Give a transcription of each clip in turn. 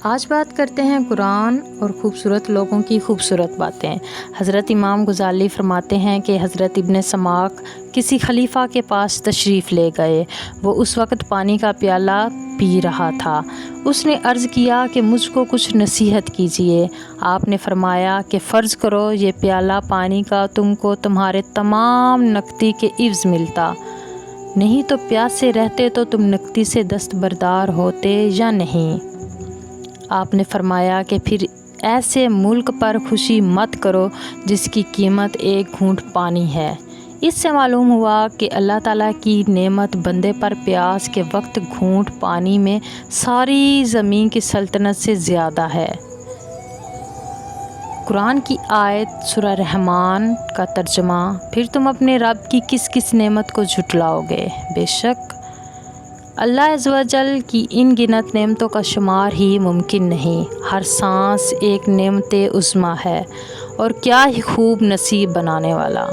آج بات کرتے ہیں قرآن اور خوبصورت لوگوں کی خوبصورت باتیں۔ حضرت امام غزالی فرماتے ہیں کہ حضرت ابن سماک کسی خلیفہ کے پاس تشریف لے گئے۔ وہ اس وقت پانی کا پیالہ پی رہا تھا۔ اس نے عرض کیا کہ مجھ کو کچھ نصیحت کیجیے۔ آپ نے فرمایا کہ فرض کرو یہ پیالہ پانی کا تم کو تمہارے تمام نکتی کے عوض ملتا، نہیں تو پیاسے رہتے تو تم نکتی سے دستبردار ہوتے یا نہیں؟ آپ نے فرمایا کہ پھر ایسے ملک پر خوشی مت کرو جس کی قیمت ایک گھونٹ پانی ہے۔ اس سے معلوم ہوا کہ اللہ تعالیٰ کی نعمت بندے پر پیاس کے وقت گھونٹ پانی میں ساری زمین کی سلطنت سے زیادہ ہے۔ قرآن کی آیت سورہ رحمان کا ترجمہ: پھر تم اپنے رب کی کس کس نعمت کو جھٹلاؤ گے؟ بے شک اللہ عز و جل کی ان گنت نعمتوں کا شمار ہی ممکن نہیں۔ ہر سانس ایک نعمت عظمیٰ ہے، اور کیا ہی خوب نصیب بنانے والا۔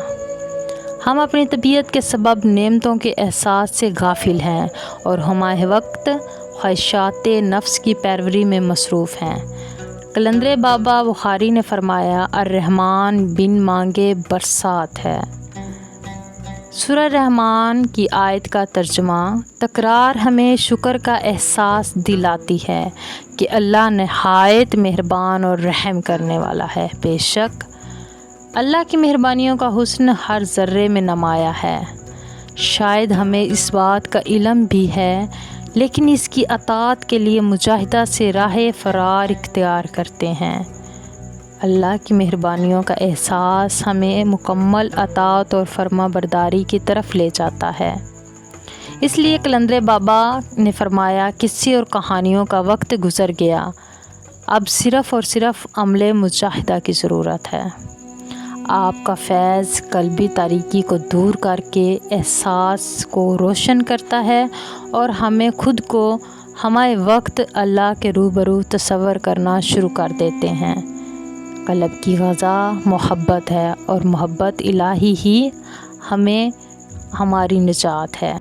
ہم اپنی طبیعت کے سبب نعمتوں کے احساس سے غافل ہیں اور ہمہ وقت خواہشات نفس کی پیروی میں مصروف ہیں۔ قلندر بابا بخاری نے فرمایا، الرحمن بن مانگے برسات ہے۔ سورہ رحمان کی آیت کا ترجمہ: تکرار ہمیں شکر کا احساس دلاتی ہے کہ اللہ نہایت مہربان اور رحم کرنے والا ہے۔ بے شک اللہ کی مہربانیوں کا حسن ہر ذرے میں نمایاں ہے۔ شاید ہمیں اس بات کا علم بھی ہے، لیکن اس کی اطاعت کے لیے مجاہدہ سے راہ فرار اختیار کرتے ہیں۔ اللہ کی مہربانیوں کا احساس ہمیں مکمل اطاعت اور فرما برداری کی طرف لے جاتا ہے۔ اس لیے قلندر بابا نے فرمایا، قصے اور کہانیوں کا وقت گزر گیا، اب صرف اور صرف عمل مجاہدہ کی ضرورت ہے۔ آپ کا فیض قلبی تاریکی کو دور کر کے احساس کو روشن کرتا ہے اور ہمیں خود کو ہمہ وقت اللہ کے روبرو تصور کرنا شروع کر دیتے ہیں۔ قلب کی غذا محبت ہے، اور محبت الہی ہی ہماری نجات ہے۔